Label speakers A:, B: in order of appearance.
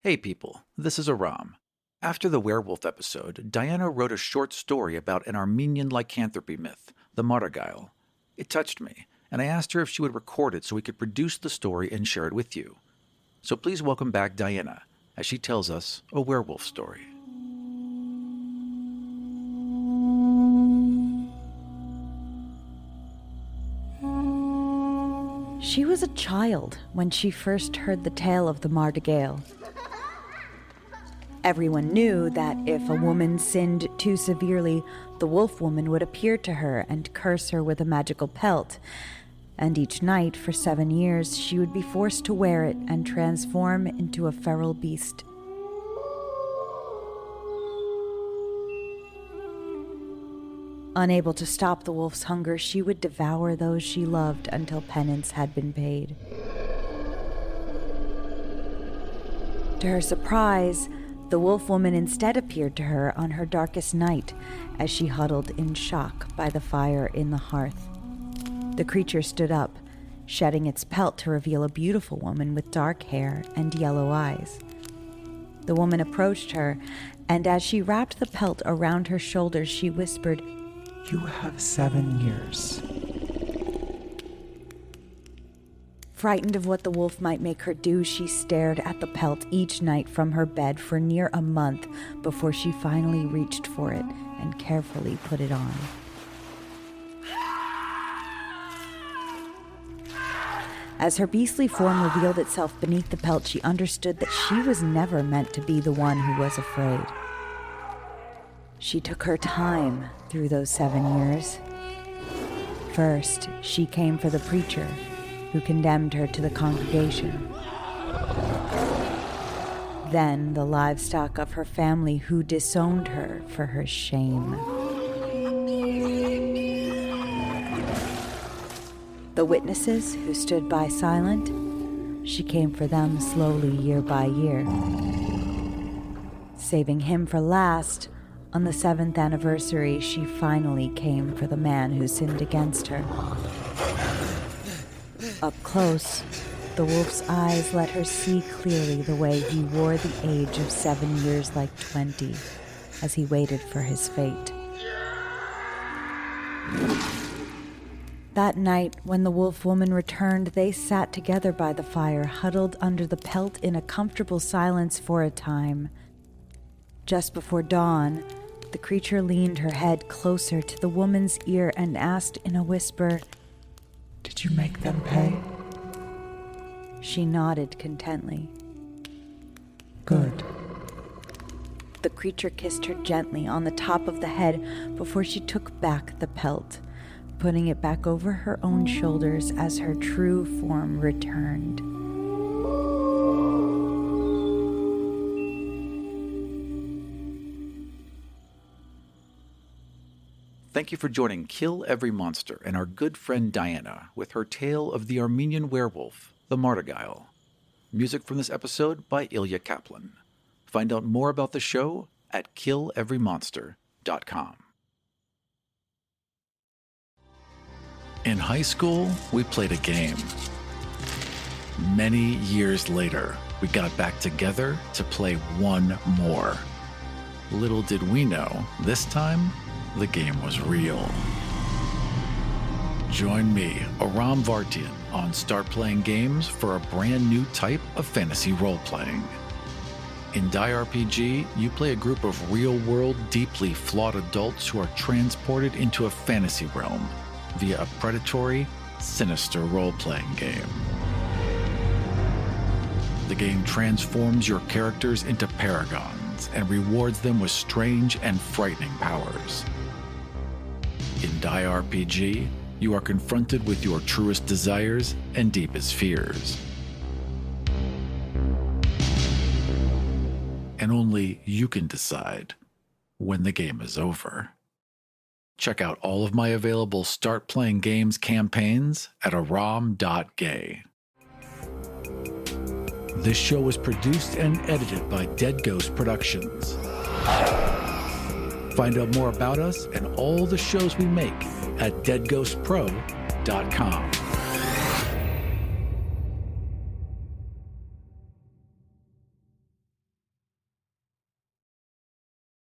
A: Hey people, this is Aram. After the werewolf episode, Diana wrote a short story about an Armenian lycanthropy myth, the Mardagayl. It touched me, and I asked her if she would record it so we could produce the story and share it with you. So please welcome back Diana, as she tells us a werewolf story.
B: She was a child when she first heard the tale of the Mardagayl. Everyone knew that if a woman sinned too severely, the wolf woman would appear to her and curse her with a magical pelt, and each night for 7 years she would be forced to wear it and transform into a feral beast. Unable to stop the wolf's hunger, she would devour those she loved until penance had been paid. To her surprise, the wolf woman instead appeared to her on her darkest night as she huddled in shock by the fire in the hearth. The creature stood up, shedding its pelt to reveal a beautiful woman with dark hair and yellow eyes. The woman approached her, and as she wrapped the pelt around her shoulders, she whispered,
C: "You have 7 years."
B: Frightened of what the wolf might make her do, she stared at the pelt each night from her bed for near a month before she finally reached for it and carefully put it on. As her beastly form revealed itself beneath the pelt, she understood that she was never meant to be the one who was afraid. She took her time through those 7 years. First, she came for the preacher, who condemned her to the congregation. Then the livestock of her family, who disowned her for her shame. The witnesses who stood by silent, she came for them slowly year by year. Saving him for last, on the 7th anniversary, she finally came for the man who sinned against her. Up close, the wolf's eyes let her see clearly the way he wore the age of 7 years like 20 as he waited for his fate. That night, when the wolf woman returned, they sat together by the fire, huddled under the pelt in a comfortable silence for a time. Just before dawn, the creature leaned her head closer to the woman's ear and asked in a whisper,
C: "Did you make them pay?"
B: She nodded contently.
C: "Good."
B: The creature kissed her gently on the top of the head before she took back the pelt, putting it back over her own shoulders as her true form returned.
A: Thank you for joining Kill Every Monster and our good friend Diana with her tale of the Armenian werewolf, the Mardagayl. Music from this episode by Ilya Kaplan. Find out more about the show at killeverymonster.com. In high school, we played a game. Many years later, we got back together to play one more. Little did we know, this time, the game was real. Join me, Aram Vartian, on Start Playing Games for a brand new type of fantasy role-playing. In Die RPG, you play a group of real-world, deeply flawed adults who are transported into a fantasy realm via a predatory, sinister role-playing game. The game transforms your characters into paragons and rewards them with strange and frightening powers. In Die RPG, you are confronted with your truest desires and deepest fears. And only you can decide when the game is over. Check out all of my available Start Playing Games campaigns at aram.gay. This show was produced and edited by Dead Ghost Productions. Find out more about us and all the shows we make at deadghostpro.com.